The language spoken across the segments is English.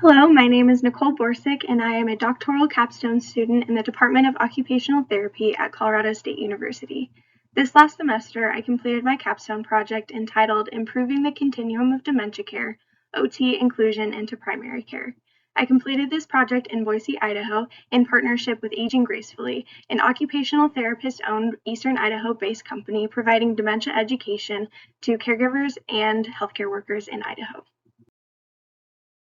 Hello, my name is Nicole Borsick, and I am a doctoral capstone student in the Department of Occupational Therapy at Colorado State University. This last semester, I completed my capstone project entitled Improving the Continuum of Dementia Care, OT Inclusion into Primary Care. I completed this project in Boise, Idaho, in partnership with Aging Gracefully, an occupational therapist-owned Eastern Idaho-based company providing dementia education to caregivers and healthcare workers in Idaho.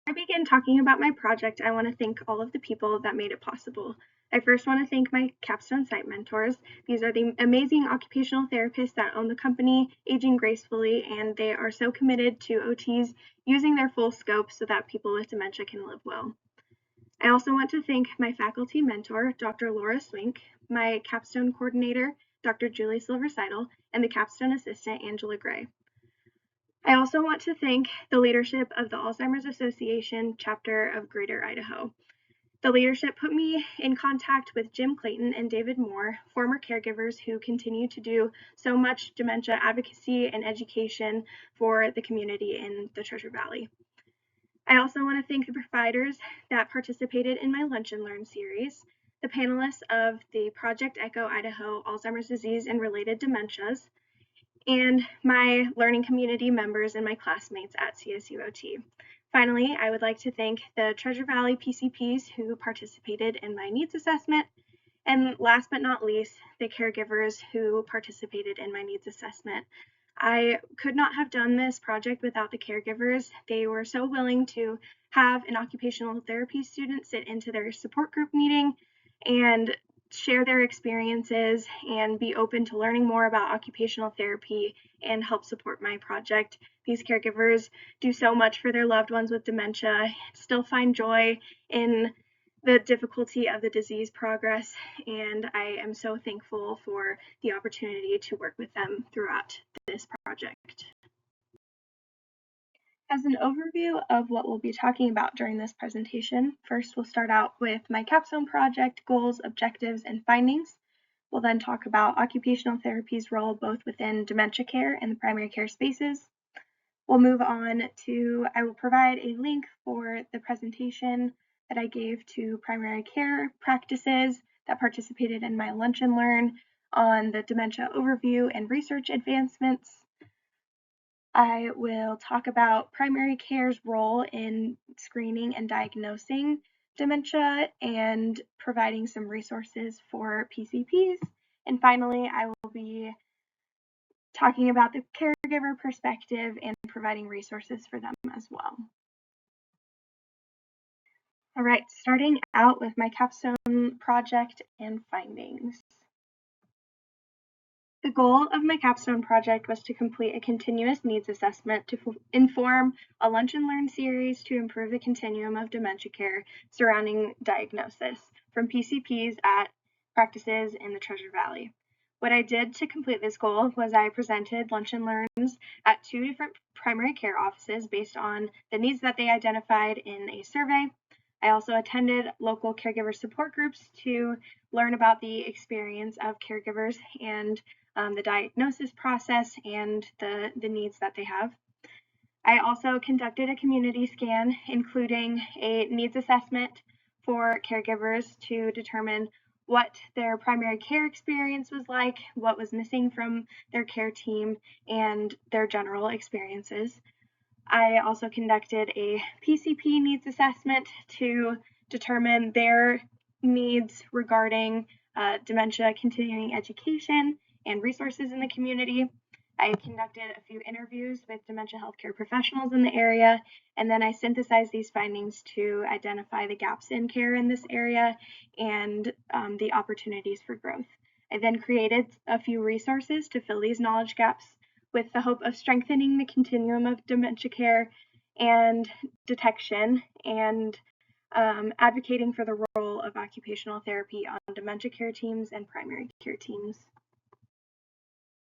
I begin talking about my project, I want to thank all of the people that made it possible. I first want to thank my capstone site mentors. These are the amazing occupational therapists that own the company, Aging Gracefully, and they are so committed to OTs using their full scope so that people with dementia can live well. I also want to thank my faculty mentor, Dr. Laura Swink, my capstone coordinator, Dr. Julie Silversidle, and the capstone assistant, Angela Gray. I also want to thank the leadership of the Alzheimer's Association chapter of Greater Idaho. The leadership put me in contact with Jim Clayton and David Moore, former caregivers who continue to do so much dementia advocacy and education for the community in the Treasure Valley. I also want to thank the providers that participated in my Lunch and Learn series, the panelists of the Project Echo Idaho Alzheimer's Disease and Related Dementias, and my learning community members and my classmates at CSU OT. Finally, I would like to thank the Treasure Valley PCPs who participated in my needs assessment, and last but not least, the caregivers who participated in my needs assessment. I could not have done this project without the caregivers. They were so willing to have an occupational therapy student sit into their support group meeting and share their experiences and be open to learning more about occupational therapy and help support my project. These caregivers do so much for their loved ones with dementia, still find joy in the difficulty of the disease progress, and I am so thankful for the opportunity to work with them throughout this project. As an overview of what we'll be talking about during this presentation, first we'll start out with my capstone project, goals, objectives, and findings. We'll then talk about occupational therapy's role both within dementia care and the primary care spaces. We'll move on to, I will provide a link for the presentation that I gave to primary care practices that participated in my Lunch and Learn on the dementia overview and research advancements. I will talk about primary care's role in screening and diagnosing dementia and providing some resources for PCPs. And finally, I will be talking about the caregiver perspective and providing resources for them as well. All right, starting out with my capstone project and findings. The goal of my capstone project was to complete a continuous needs assessment to inform a Lunch and Learn series to improve the continuum of dementia care surrounding diagnosis from PCPs at practices in the Treasure Valley. What I did to complete this goal was I presented Lunch and Learns at 2 different primary care offices based on the needs that they identified in a survey. I also attended local caregiver support groups to learn about the experience of caregivers and the diagnosis process and the needs that they have. I also conducted a community scan, including a needs assessment for caregivers to determine what their primary care experience was like, what was missing from their care team, and their general experiences. I also conducted a PCP needs assessment to determine their needs regarding dementia continuing education and resources in the community. I conducted a few interviews with dementia healthcare professionals in the area, and then I synthesized these findings to identify the gaps in care in this area and the opportunities for growth. I then created a few resources to fill these knowledge gaps with the hope of strengthening the continuum of dementia care and detection and advocating for the role of occupational therapy on dementia care teams and primary care teams.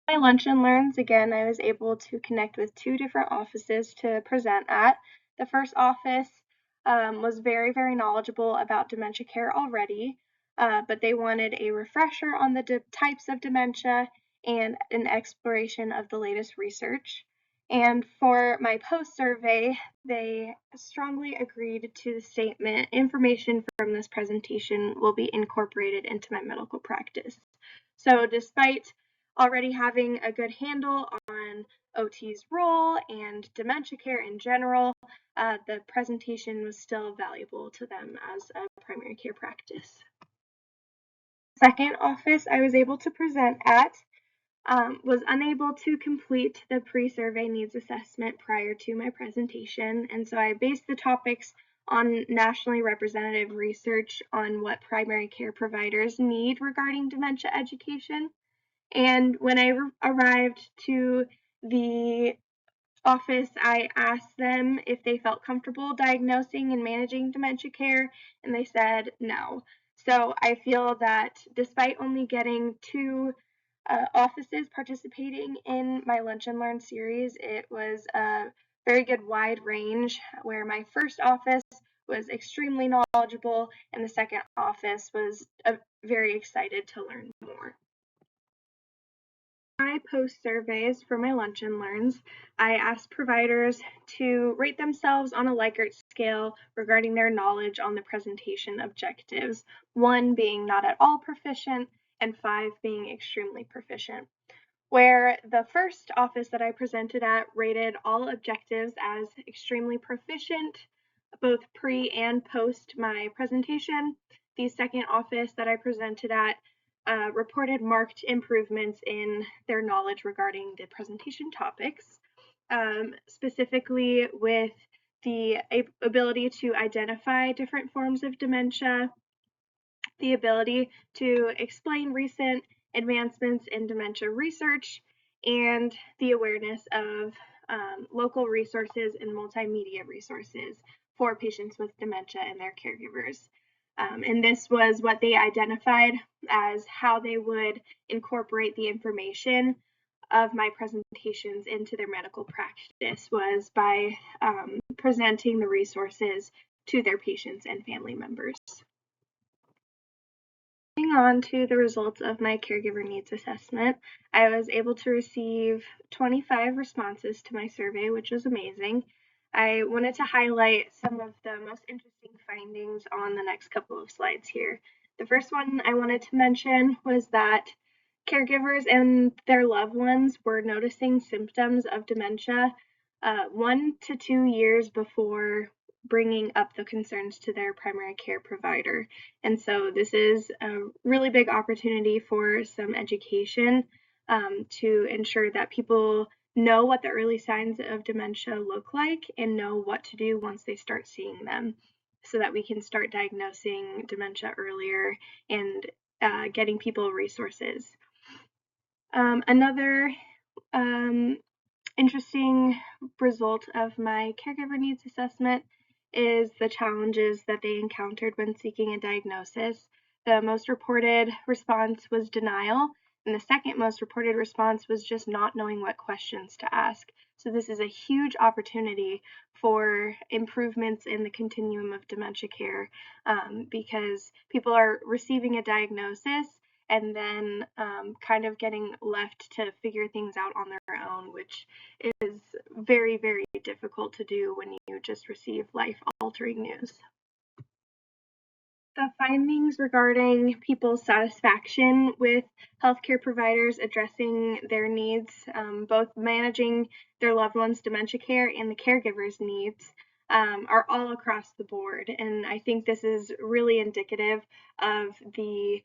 My Lunch and Learns, again, I was able to connect with 2 different offices to present at. The first office was very, very knowledgeable about dementia care already, but they wanted a refresher on the types of dementia and an exploration of the latest research. And for my post-survey, they strongly agreed to the statement, information from this presentation will be incorporated into my medical practice. So despite already having a good handle on OT's role and dementia care in general, the presentation was still valuable to them as a primary care practice. Second office I was able to present at was unable to complete the pre-survey needs assessment prior to my presentation, and so I based the topics on nationally representative research on what primary care providers need regarding dementia education. And when I arrived to the office, I asked them if they felt comfortable diagnosing and managing dementia care, and they said no. So I feel that despite only getting two offices participating in my Lunch and Learn series, it was a very good wide range where my first office was extremely knowledgeable and the second office was very excited to learn more. I post surveys for my Lunch and Learns. I asked providers to rate themselves on a Likert scale regarding their knowledge on the presentation objectives, 1 being not at all proficient and 5 being extremely proficient. Where the first office that I presented at rated all objectives as extremely proficient, both pre and post my presentation. The second office that I presented at reported marked improvements in their knowledge regarding the presentation topics, specifically with the ability to identify different forms of dementia, the ability to explain recent advancements in dementia research, and the awareness of local resources and multimedia resources for patients with dementia and their caregivers. And this was what they identified as how they would incorporate the information of my presentations into their medical practice, was by presenting the resources to their patients and family members. Moving on to the results of my caregiver needs assessment, I was able to receive 25 responses to my survey, which was amazing. I wanted to highlight some of the most interesting findings on the next couple of slides here. The first one I wanted to mention was that caregivers and their loved ones were noticing symptoms of dementia 1 to 2 years before bringing up the concerns to their primary care provider. And so this is a really big opportunity for some education to ensure that people know what the early signs of dementia look like and know what to do once they start seeing them, so that we can start diagnosing dementia earlier and getting people resources. Another interesting result of my caregiver needs assessment is the challenges that they encountered when seeking a diagnosis. The most reported response was denial, and the second most reported response was just not knowing what questions to ask. So this is a huge opportunity for improvements in the continuum of dementia care, because people are receiving a diagnosis and then kind of getting left to figure things out on their own, which is very, very difficult to do when you just receive life-altering news. The findings regarding people's satisfaction with healthcare providers addressing their needs, both managing their loved ones' dementia care and the caregiver's needs, are all across the board. And I think this is really indicative of the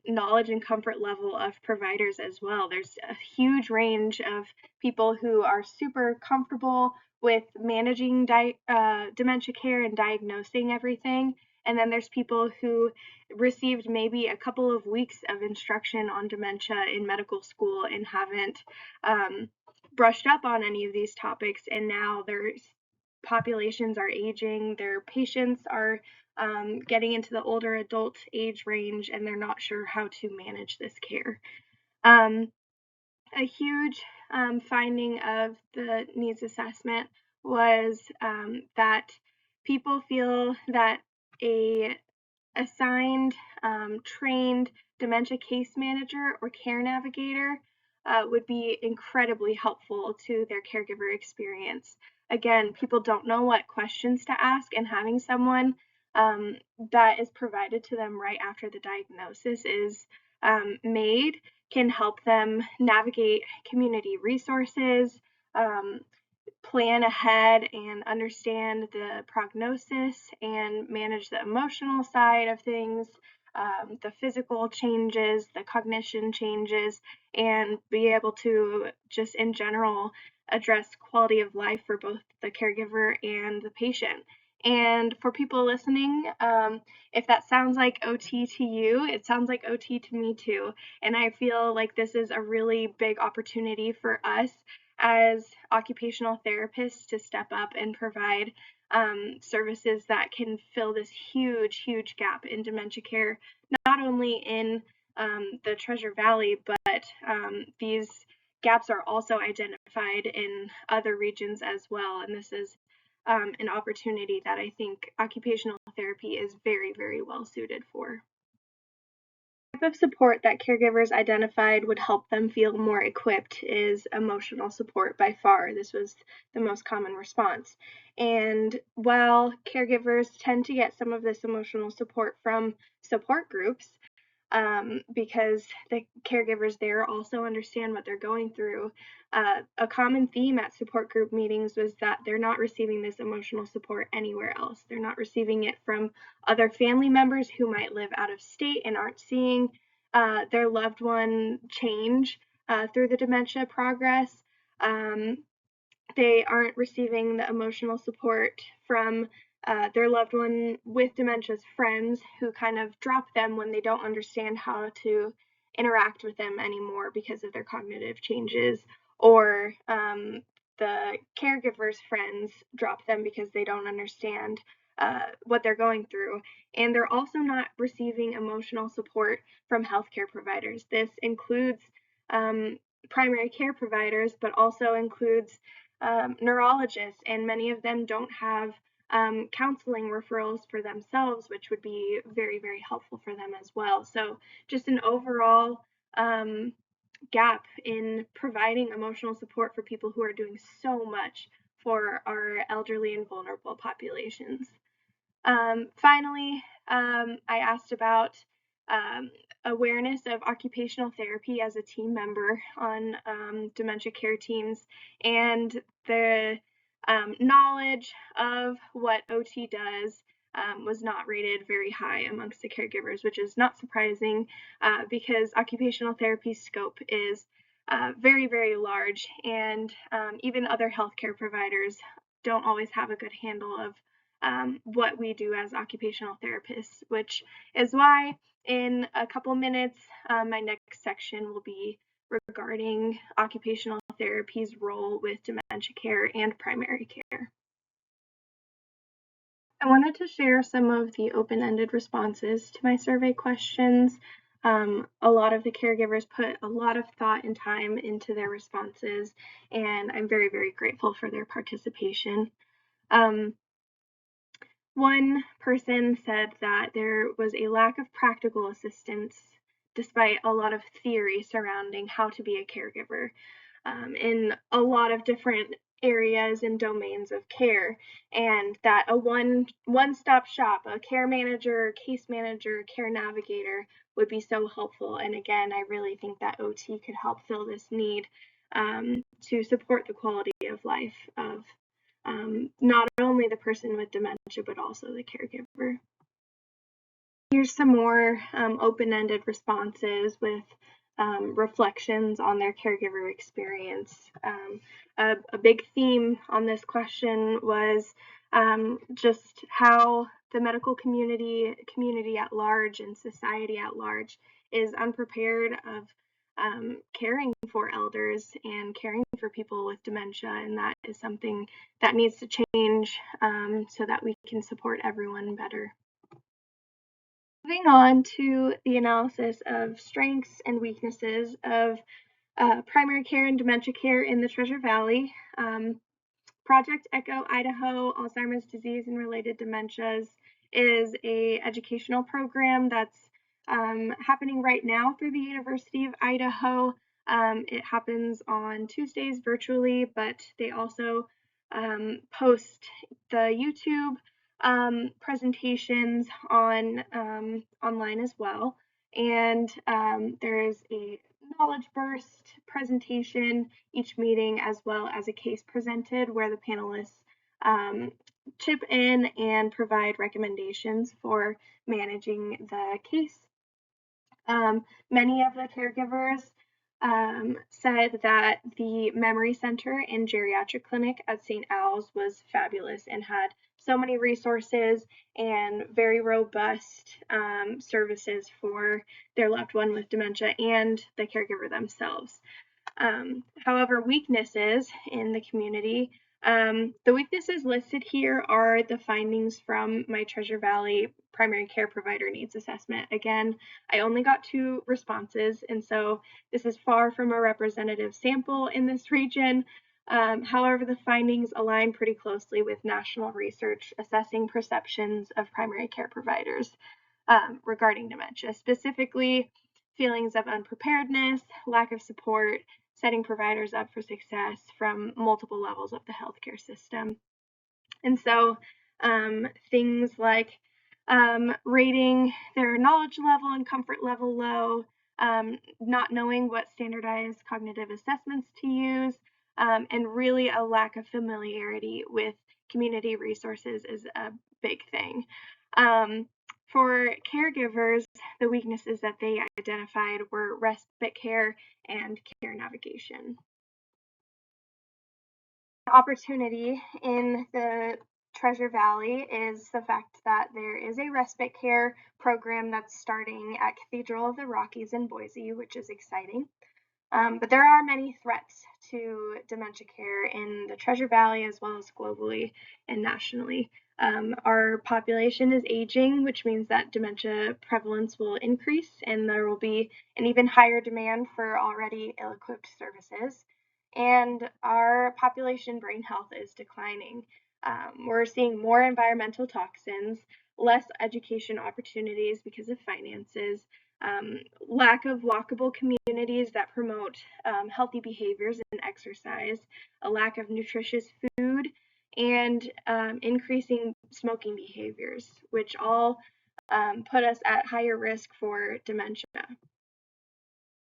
knowledge and comfort level of providers as well. There's a huge range of people who are super comfortable with managing dementia care and diagnosing everything. And then there's people who received maybe a couple of weeks of instruction on dementia in medical school and haven't brushed up on any of these topics, and now their populations are aging, their patients are getting into the older adult age range, and they're not sure how to manage this care. A huge finding of the needs assessment was that people feel that a assigned, trained dementia case manager or care navigator would be incredibly helpful to their caregiver experience. Again, people don't know what questions to ask, and having someone that is provided to them right after the diagnosis is made can help them navigate community resources, plan ahead and understand the prognosis and manage the emotional side of things, the physical changes, the cognition changes, and be able to just in general address quality of life for both the caregiver and the patient. And for people listening, if that sounds like OT to you, it sounds like OT to me too. And I feel like this is a really big opportunity for us as occupational therapists to step up and provide services that can fill this huge, huge gap in dementia care, not only in the Treasure Valley, but these gaps are also identified in other regions as well. And this is an opportunity that I think occupational therapy is very, very well suited for. The type of support that caregivers identified would help them feel more equipped is emotional support by far. This was the most common response. And while caregivers tend to get some of this emotional support from support groups, because the caregivers there also understand what they're going through. A common theme at support group meetings was that they're not receiving this emotional support anywhere else. They're not receiving it from other family members who might live out of state and aren't seeing their loved one change through the dementia progress. They aren't receiving the emotional support from their loved one with dementia's friends who kind of drop them when they don't understand how to interact with them anymore because of their cognitive changes, or the caregiver's friends drop them because they don't understand what they're going through. And they're also not receiving emotional support from healthcare providers. This includes primary care providers, but also includes neurologists, and many of them don't have counseling referrals for themselves, which would be very, very helpful for them as well. So just an overall gap in providing emotional support for people who are doing so much for our elderly and vulnerable populations. Finally, I asked about awareness of occupational therapy as a team member on dementia care teams, and the knowledge of what OT does was not rated very high amongst the caregivers, which is not surprising because occupational therapy's scope is very, very large, and even other healthcare providers don't always have a good handle of what we do as occupational therapists, which is why in a couple minutes, my next section will be regarding occupational therapy's role with dementia care and primary care. I wanted to share some of the open-ended responses to my survey questions. A lot of the caregivers put a lot of thought and time into their responses, and I'm very, very grateful for their participation. One person said that there was a lack of practical assistance despite a lot of theory surrounding how to be a caregiver in a lot of different areas and domains of care, and that a one-stop shop, a care manager, case manager, care navigator would be so helpful. And again, I really think that OT could help fill this need to support the quality of life of not only the person with dementia, but also the caregiver. Here's some more open-ended responses with reflections on their caregiver experience. A big theme on this question was just how the medical community at large, and society at large is unprepared of caring for elders and caring for people with dementia, and that is something that needs to change so that we can support everyone better. Moving on to the analysis of strengths and weaknesses of primary care and dementia care in the Treasure Valley. Project ECHO Idaho Alzheimer's Disease and Related Dementias is an educational program that's happening right now through the University of Idaho. It happens on Tuesdays virtually, but they also post the YouTube presentations on online as well. And there's a knowledge burst presentation each meeting, as well as a case presented where the panelists chip in and provide recommendations for managing the case. Many of the caregivers said that the memory center and geriatric clinic at St. Al's was fabulous and had so many resources and very robust services for their loved one with dementia and the caregiver themselves. However, weaknesses in the community, the weaknesses listed here are the findings from my Treasure Valley primary care provider needs assessment. Again, I only got 2 responses, and so this is far from a representative sample in this region. However, the findings align pretty closely with national research assessing perceptions of primary care providers regarding dementia, specifically feelings of unpreparedness, lack of support, setting providers up for success from multiple levels of the healthcare system. And so things like rating their knowledge level and comfort level low, not knowing what standardized cognitive assessments to use, and really a lack of familiarity with community resources is a big thing. For caregivers, the weaknesses that they identified were respite care and care navigation. The opportunity in the Treasure Valley is the fact that there is a respite care program that's starting at Cathedral of the Rockies in Boise, which is exciting. But there are many threats to dementia care in the Treasure Valley as well as globally and nationally. Our population is aging, which means that dementia prevalence will increase and there will be an even higher demand for already ill-equipped services. And our population brain health is declining. We're seeing more environmental toxins, less education opportunities because of finances, lack of walkable communities that promote healthy behaviors and exercise, a lack of nutritious food, and increasing smoking behaviors, which all put us at higher risk for dementia.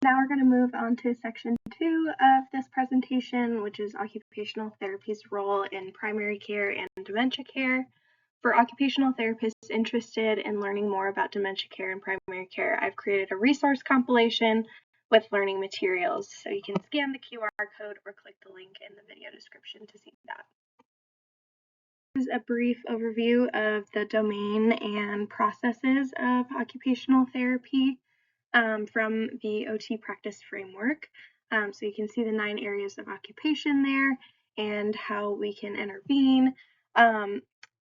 Now we're going to move on to section 2 of this presentation, which is occupational therapy's role in primary care and dementia care. For occupational therapists interested in learning more about dementia care and primary care, I've created a resource compilation with learning materials. So you can scan the QR code or click the link in the video description to see that. This is a brief overview of the domain and processes of occupational therapy from the OT practice framework. So you can see the 9 areas of occupation there and how we can intervene.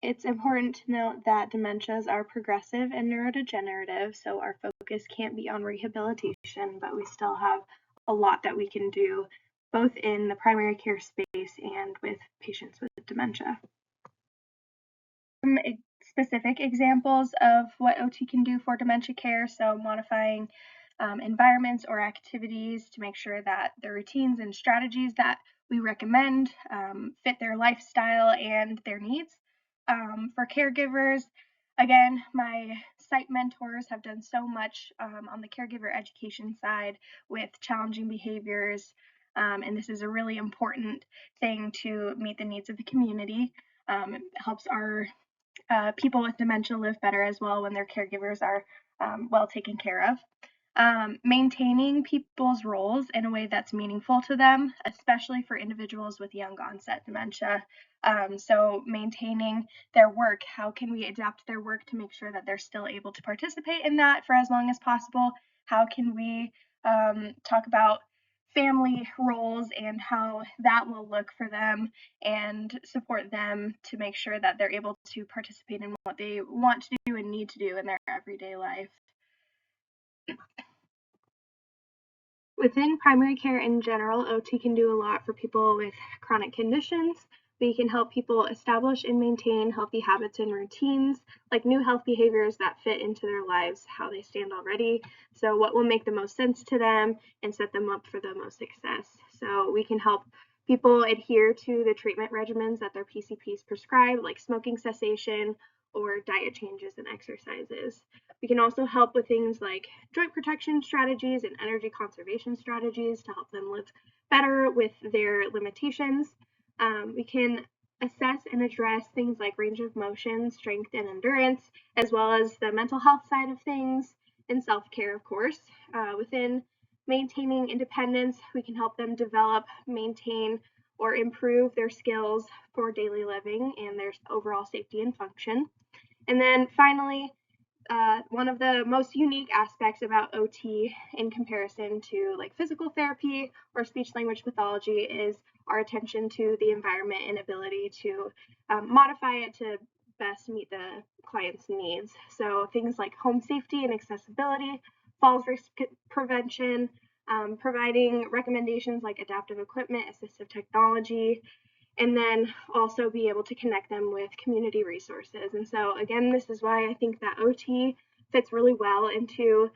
It's important to note that dementias are progressive and neurodegenerative, so our focus can't be on rehabilitation, but we still have a lot that we can do both in the primary care space and with patients with dementia. Some specific examples of what OT can do for dementia care, so modifying environments or activities to make sure that the routines and strategies that we recommend fit their lifestyle and their needs. For caregivers, again, my site mentors have done so much on the caregiver education side with challenging behaviors, and this is a really important thing to meet the needs of the community. It helps our people with dementia live better as well when their caregivers are well taken care of. Maintaining people's roles in a way that's meaningful to them, especially for individuals with young onset dementia. So maintaining their work, how can we adapt their work to make sure that they're still able to participate in that for as long as possible? How can we talk about family roles and how that will look for them and support them to make sure that they're able to participate in what they want to do and need to do in their everyday life. Within primary care in general, OT can do a lot for people with chronic conditions, We can help people establish and maintain healthy habits and routines, like new health behaviors that fit into their lives, how they stand already. So what will make the most sense to them and set them up for the most success. So we can help people adhere to the treatment regimens that their PCPs prescribe, like smoking cessation or diet changes and exercises. We can also help with things like joint protection strategies and energy conservation strategies to help them live better with their limitations. We can assess and address things like range of motion, strength, and endurance, as well as the mental health side of things and self-care, of course. Within maintaining independence, we can help them develop, maintain, or improve their skills for daily living and their overall safety and function. And then finally, one of the most unique aspects about OT in comparison to like physical therapy or speech language pathology is our attention to the environment and ability to modify it to best meet the client's needs. So things like home safety and accessibility, falls risk prevention, providing recommendations like adaptive equipment, assistive technology, and then also be able to connect them with community resources. And so again, this is why I think that OT fits really well into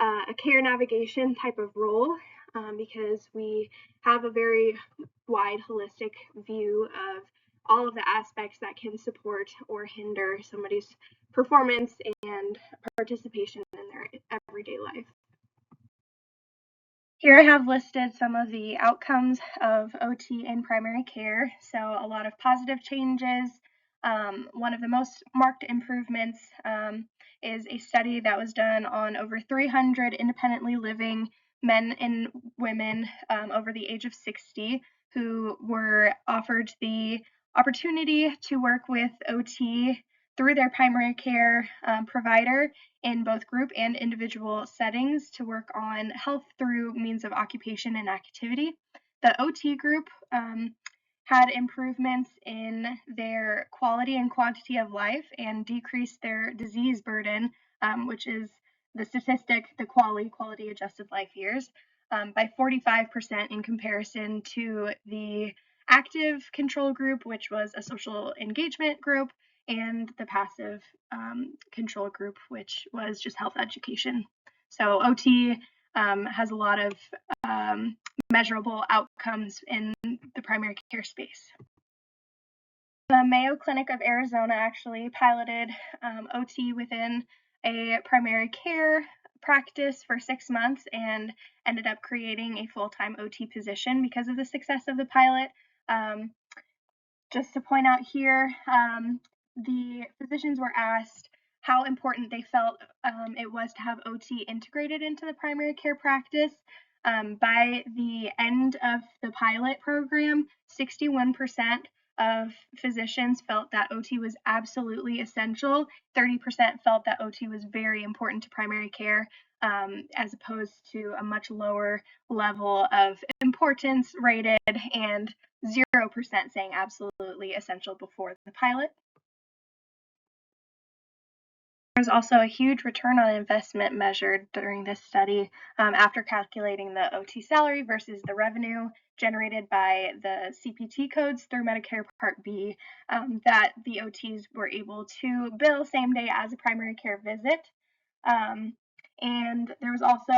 a care navigation type of role, because we have a very wide holistic view of all of the aspects that can support or hinder somebody's performance and participation in their everyday life. Here I have listed some of the outcomes of OT in primary care. So a lot of positive changes. One of the most marked improvements is a study that was done on over 300 independently living men and women over the age of 60 who were offered the opportunity to work with OT through their primary care provider in both group and individual settings to work on health through means of occupation and activity. The OT group had improvements in their quality and quantity of life and decreased their disease burden, which is the statistic, the quality adjusted life years, by 45% in comparison to the active control group, which was a social engagement group, and the passive control group, which was just health education. So OT has a lot of measurable outcomes in the primary care space. The Mayo Clinic of Arizona actually piloted OT within a primary care practice for 6 months and ended up creating a full-time OT position because of the success of the pilot. Just to point out here, the physicians were asked how important they felt it was to have OT integrated into the primary care practice. By the end of the pilot program, 61% of physicians felt that OT was absolutely essential. 30% felt that OT was very important to primary care, as opposed to a much lower level of importance rated and 0% saying absolutely essential before the pilot. There's also a huge return on investment measured during this study after calculating the OT salary versus the revenue generated by the CPT codes through Medicare Part B, that the OTs were able to bill same day as a primary care visit. And there was also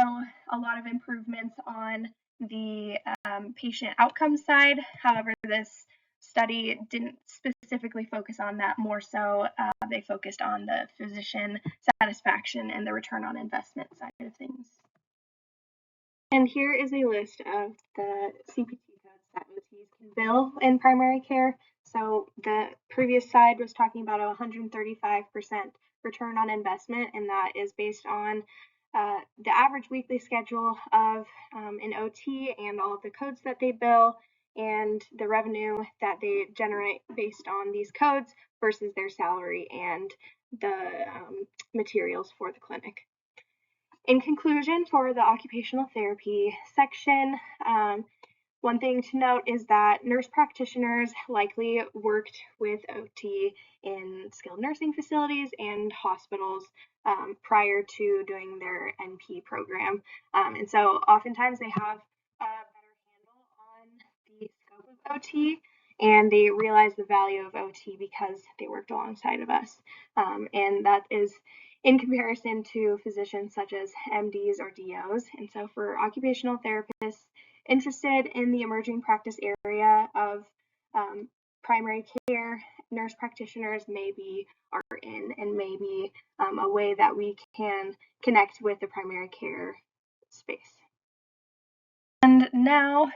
a lot of improvements on the patient outcome side. However, this study didn't specifically focus on that. More so, they focused on the physician satisfaction and the return on investment side of things. And here is a list of the CPT codes that OTs can bill in primary care. So the previous slide was talking about a 135% return on investment, and that is based on the average weekly schedule of an OT and all of the codes that they bill and the revenue that they generate based on these codes versus their salary and the materials for the clinic. In conclusion, for the occupational therapy section, one thing to note is that nurse practitioners likely worked with OT in skilled nursing facilities and hospitals prior to doing their NP program. And so oftentimes they have a better handle on the scope of OT and they realized the value of OT because they worked alongside of us. And that is in comparison to physicians such as MDs or DOs. And so for occupational therapists interested in the emerging practice area of primary care, nurse practitioners maybe are in and maybe a way that we can connect with the primary care space. And now,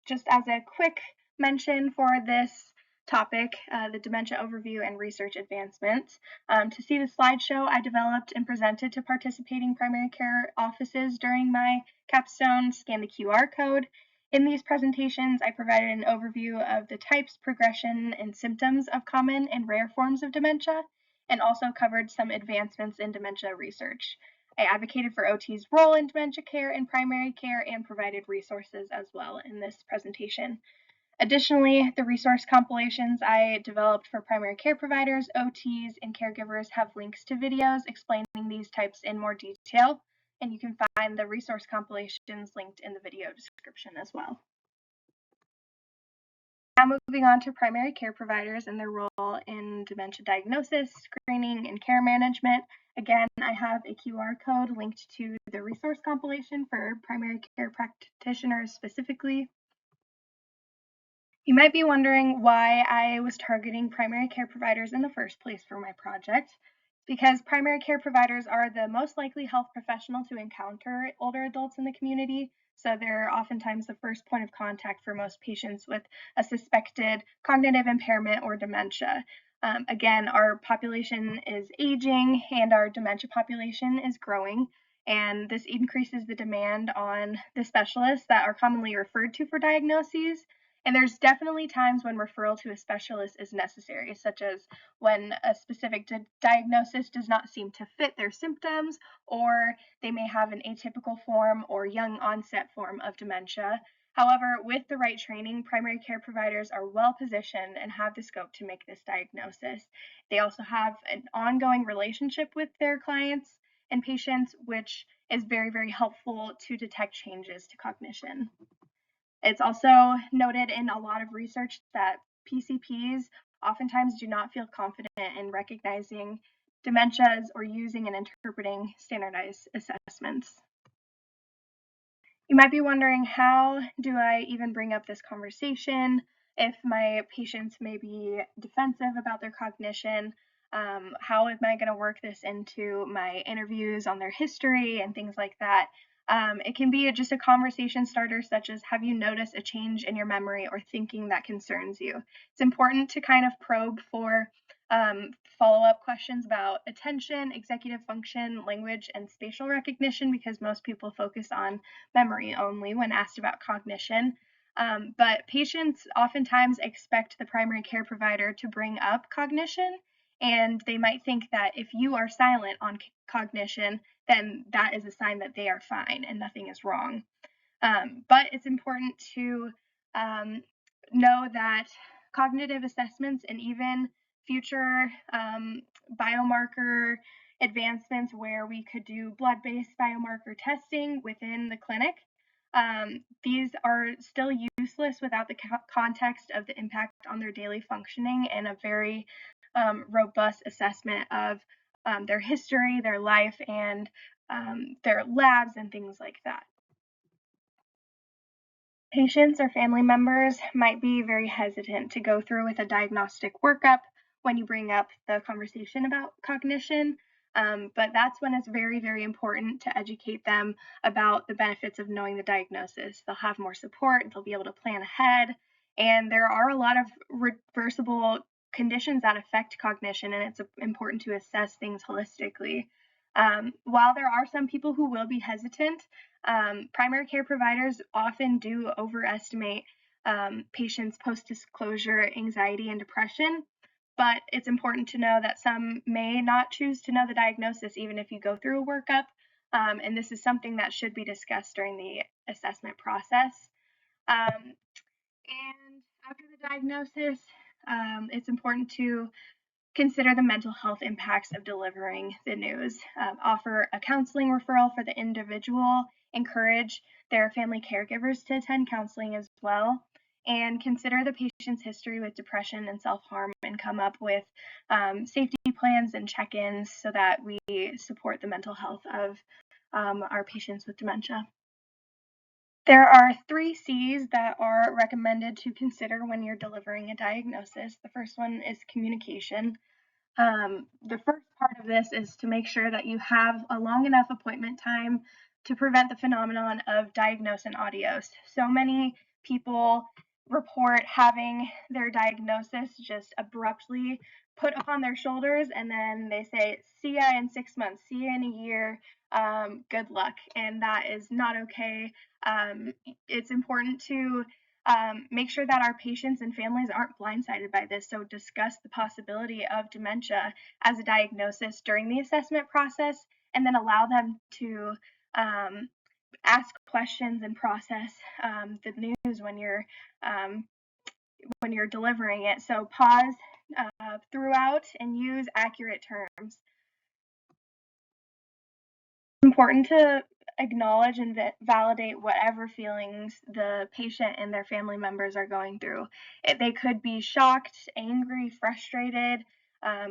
just as a quick mention for this topic, the dementia overview and research advancements. To see the slideshow I developed and presented to participating primary care offices during my capstone, scan the QR code. In these presentations, I provided an overview of the types, progression, and symptoms of common and rare forms of dementia, and also covered some advancements in dementia research. I advocated for OT's role in dementia care and primary care and provided resources as well in this presentation. Additionally, the resource compilations I developed for primary care providers, OTs, and caregivers have links to videos explaining these types in more detail, and you can find the resource compilations linked in the video description as well. Now moving on to primary care providers and their role in dementia diagnosis, screening, and care management. Again, I have a QR code linked to the resource compilation for primary care practitioners specifically. You might be wondering why I was targeting primary care providers in the first place for my project. Because primary care providers are the most likely health professional to encounter older adults in the community, so they're oftentimes the first point of contact for most patients with a suspected cognitive impairment or dementia. Again, our population is aging and our dementia population is growing, and this increases the demand on the specialists that are commonly referred to for diagnoses. And there's definitely times when referral to a specialist is necessary, such as when a specific diagnosis does not seem to fit their symptoms, or they may have an atypical form or young onset form of dementia. However, with the right training, primary care providers are well positioned and have the scope to make this diagnosis. They also have an ongoing relationship with their clients and patients, which is very, very helpful to detect changes to cognition. It's also noted in a lot of research that PCPs oftentimes do not feel confident in recognizing dementias or using and interpreting standardized assessments. You might be wondering, how do I even bring up this conversation if my patients may be defensive about their cognition? How am I going to work this into my interviews on their history and things like that? It can be just a conversation starter, such as, have you noticed a change in your memory or thinking that concerns you? It's important to kind of probe for follow-up questions about attention, executive function, language, and spatial recognition, because most people focus on memory only when asked about cognition. But patients oftentimes expect the primary care provider to bring up cognition, and they might think that if you are silent on cognition, then that is a sign that they are fine and nothing is wrong. But it's important to know that cognitive assessments and even future biomarker advancements where we could do blood-based biomarker testing within the clinic, these are still useless without the context of the impact on their daily functioning and a very robust assessment of their history, their life, and their labs and things like that. Patients or family members might be very hesitant to go through with a diagnostic workup when you bring up the conversation about cognition, but that's when it's very, very important to educate them about the benefits of knowing the diagnosis. They'll have more support, they'll be able to plan ahead, and there are a lot of reversible conditions that affect cognition, and it's important to assess things holistically. While there are some people who will be hesitant, primary care providers often do overestimate patients' post-disclosure anxiety and depression, but it's important to know that some may not choose to know the diagnosis even if you go through a workup, and this is something that should be discussed during the assessment process. And after the diagnosis, it's important to consider the mental health impacts of delivering the news, offer a counseling referral for the individual, encourage their family caregivers to attend counseling as well, and consider the patient's history with depression and self-harm and come up with safety plans and check-ins so that we support the mental health of our patients with dementia. There are 3 C's that are recommended to consider when you're delivering a diagnosis. The first one is communication. The first part of this is to make sure that you have a long enough appointment time to prevent the phenomenon of diagnose and adios. So many people report having their diagnosis just abruptly put upon their shoulders, and then they say, see ya in 6 months, see ya in a year, good luck. And that is not okay. It's important to make sure that our patients and families aren't blindsided by this. So discuss the possibility of dementia as a diagnosis during the assessment process, and then allow them to ask questions and process the news when you're delivering it. So pause throughout and use accurate terms. It's important to acknowledge and validate whatever feelings the patient and their family members are going through. They could be shocked, angry, frustrated,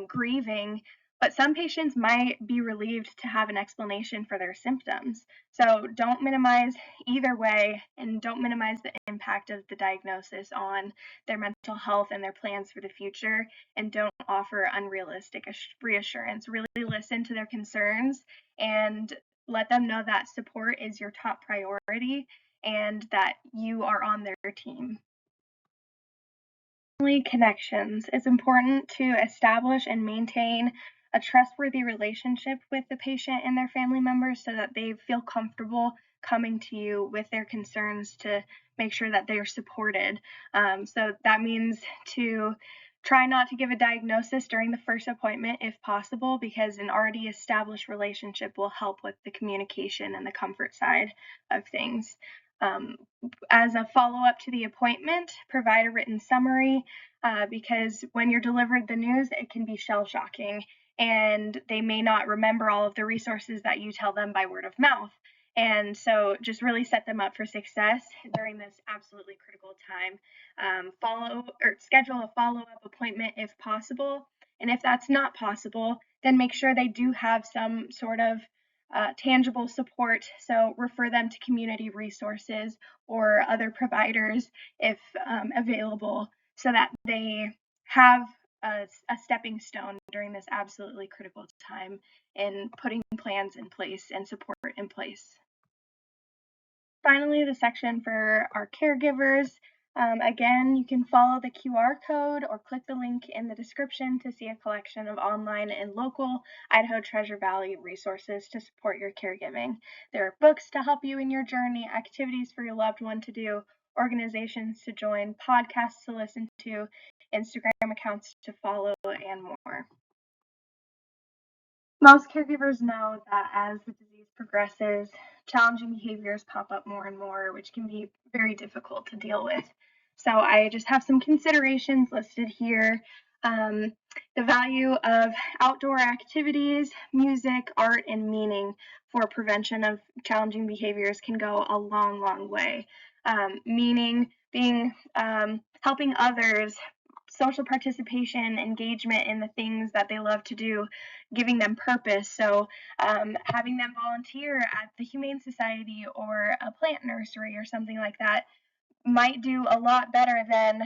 grieving, but some patients might be relieved to have an explanation for their symptoms. So don't minimize either way, and don't minimize the impact of the diagnosis on their mental health and their plans for the future, and don't offer unrealistic reassurance. Really listen to their concerns and let them know that support is your top priority and that you are on their team. Connections. It's important to establish and maintain a trustworthy relationship with the patient and their family members so that they feel comfortable coming to you with their concerns to make sure that they're supported. So that means to try not to give a diagnosis during the first appointment if possible, because an already established relationship will help with the communication and the comfort side of things. As a follow-up to the appointment, provide a written summary because when you're delivered the news, it can be shell-shocking and they may not remember all of the resources that you tell them by word of mouth. And so just really set them up for success during this absolutely critical time. Schedule a follow-up appointment if possible. And if that's not possible, then make sure they do have some sort of tangible support. So refer them to community resources or other providers if available, so that they have a stepping stone during this absolutely critical time in putting plans in place and support in place. Finally, the section for our caregivers. Again, you can follow the QR code or click the link in the description to see a collection of online and local Idaho Treasure Valley resources to support your caregiving. There are books to help you in your journey, activities for your loved one to do, organizations to join, podcasts to listen to, Instagram accounts to follow, and more. Most caregivers know that as the disease progresses, challenging behaviors pop up more and more, which can be very difficult to deal with. So I just have some considerations listed here. The value of outdoor activities, music, art, and meaning for prevention of challenging behaviors can go a long, long way. Meaning being helping others, social participation, engagement in the things that they love to do, giving them purpose. So having them volunteer at the Humane Society or a plant nursery or something like that might do a lot better than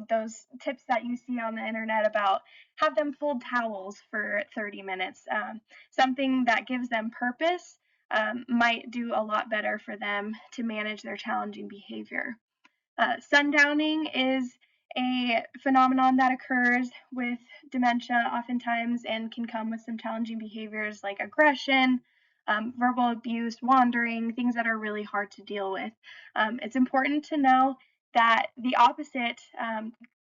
those tips that you see on the internet about have them fold towels for 30 minutes. Something that gives them purpose might do a lot better for them to manage their challenging behavior. Sundowning is a phenomenon that occurs with dementia oftentimes and can come with some challenging behaviors like aggression, verbal abuse, wandering, things that are really hard to deal with. It's important to know that the opposite,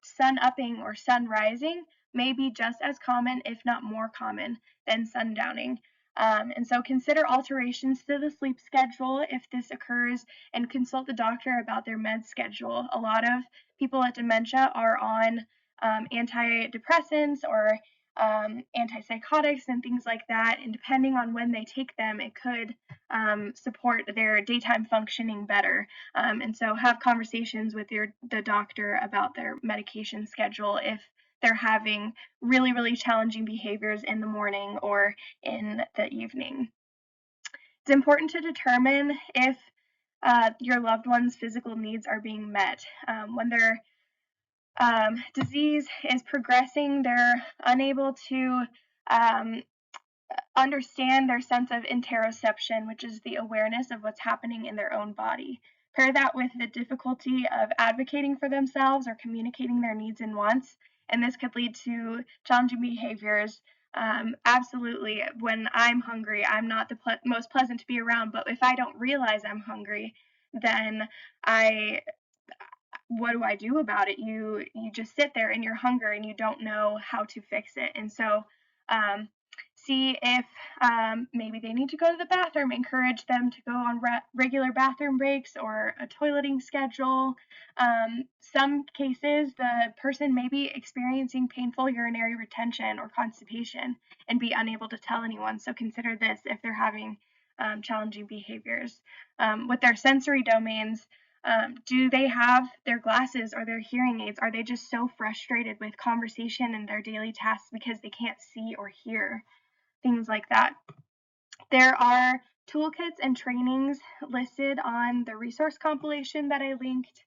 sun upping or sun rising, may be just as common, if not more common, than sundowning. And so consider alterations to the sleep schedule if this occurs, and consult the doctor about their med schedule. A lot of people with dementia are on antidepressants or antipsychotics and things like that. And depending on when they take them, it could support their daytime functioning better. And so have conversations with the doctor about their medication schedule if they're having really, really challenging behaviors in the morning or in the evening. It's important to determine if your loved one's physical needs are being met. When their disease is progressing, they're unable to understand their sense of interoception, which is the awareness of what's happening in their own body. Pair that with the difficulty of advocating for themselves or communicating their needs and wants, and this could lead to challenging behaviors. Absolutely, when I'm hungry, I'm not the most pleasant to be around, but if I don't realize I'm hungry, then what do I do about it? You just sit there in your hunger and you don't know how to fix it. And so see if maybe they need to go to the bathroom, encourage them to go on regular bathroom breaks or a toileting schedule. Some cases, the person may be experiencing painful urinary retention or constipation and be unable to tell anyone. So consider this if they're having challenging behaviors. With their sensory domains, do they have their glasses or their hearing aids? Are they just so frustrated with conversation and their daily tasks because they can't see or hear? Things like that. There are toolkits and trainings listed on the resource compilation that I linked,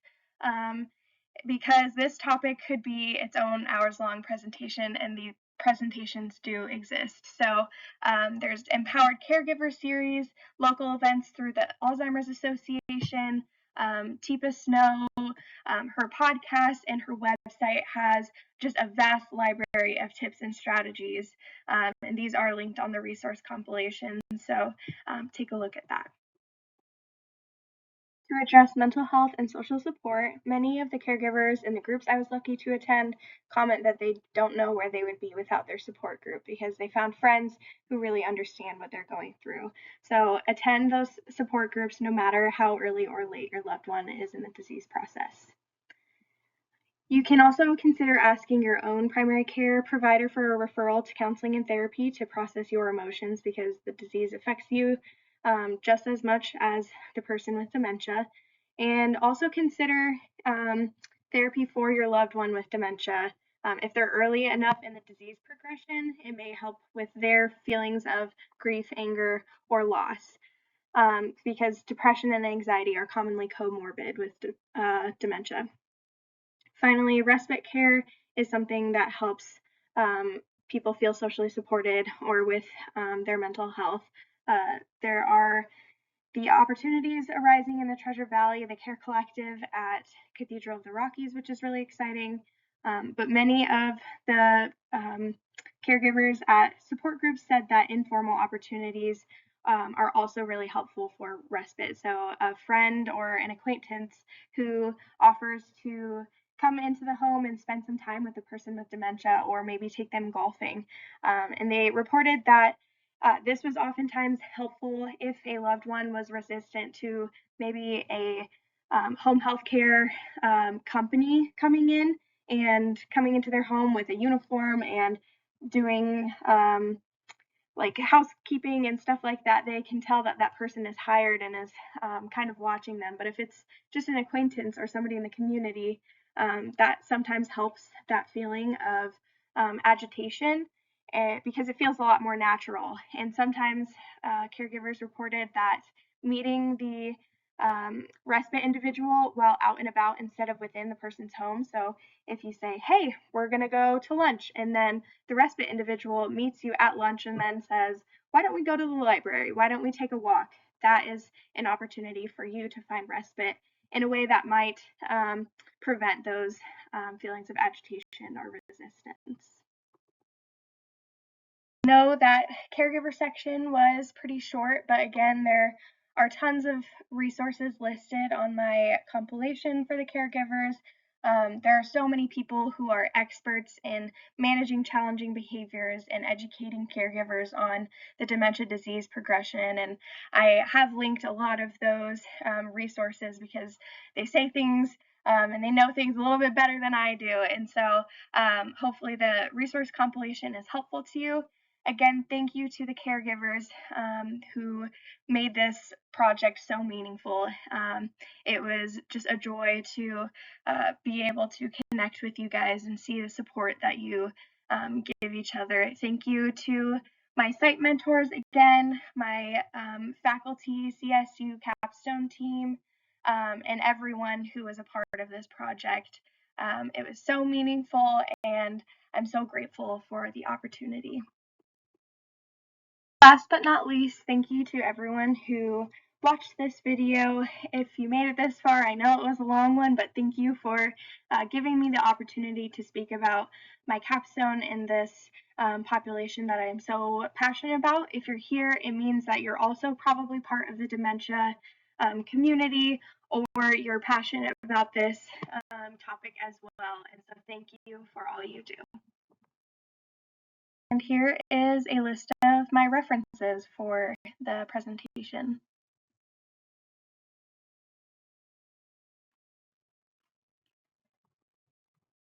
because this topic could be its own hours-long presentation, and the presentations do exist. So there's Empowered Caregiver Series, local events through the Alzheimer's Association, Teepa Snow, her podcast and her website has just a vast library of tips and strategies, and these are linked on the resource compilation, so take a look at that. To address mental health and social support, many of the caregivers in the groups I was lucky to attend comment that they don't know where they would be without their support group because they found friends who really understand what they're going through. So attend those support groups no matter how early or late your loved one is in the disease process. You can also consider asking your own primary care provider for a referral to counseling and therapy to process your emotions because the disease affects you just as much as the person with dementia. And also consider therapy for your loved one with dementia. If they're early enough in the disease progression, it may help with their feelings of grief, anger, or loss. Because depression and anxiety are commonly comorbid with dementia. Finally, respite care is something that helps people feel socially supported or with their mental health. There are the opportunities arising in the Treasure Valley, the Care Collective at Cathedral of the Rockies, which is really exciting. But many of the caregivers at support groups said that informal opportunities are also really helpful for respite. So a friend or an acquaintance who offers to come into the home and spend some time with the person with dementia or maybe take them golfing. And they reported that this was oftentimes helpful if a loved one was resistant to maybe a home health care company coming into their home with a uniform and doing like housekeeping and stuff like that. They can tell that that person is hired and is kind of watching them. But if it's just an acquaintance or somebody in the community, that sometimes helps that feeling of agitation because it feels a lot more natural. And sometimes caregivers reported that meeting the respite individual while out and about instead of within the person's home. So if you say, hey, we're going to go to lunch, and then the respite individual meets you at lunch and then says, why don't we go to the library? Why don't we take a walk? That is an opportunity for you to find respite in a way that might prevent those feelings of agitation or resistance. Know that caregiver section was pretty short, but again, there are tons of resources listed on my compilation for the caregivers. There are so many people who are experts in managing challenging behaviors and educating caregivers on the dementia disease progression, and I have linked a lot of those resources because they say things and they know things a little bit better than I do. And so hopefully the resource compilation is helpful to you. Again, thank you to the caregivers who made this project so meaningful. It was just a joy to be able to connect with you guys and see the support that you give each other. Thank you to my site mentors again, my faculty, CSU Capstone team, and everyone who was a part of this project. It was so meaningful, and I'm so grateful for the opportunity. Last but not least, thank you to everyone who watched this video. If you made it this far, I know it was a long one, but thank you for giving me the opportunity to speak about my capstone in this population that I am so passionate about. If you're here, it means that you're also probably part of the dementia community, or you're passionate about this topic as well. And so thank you for all you do. And here is a list of my references for the presentation.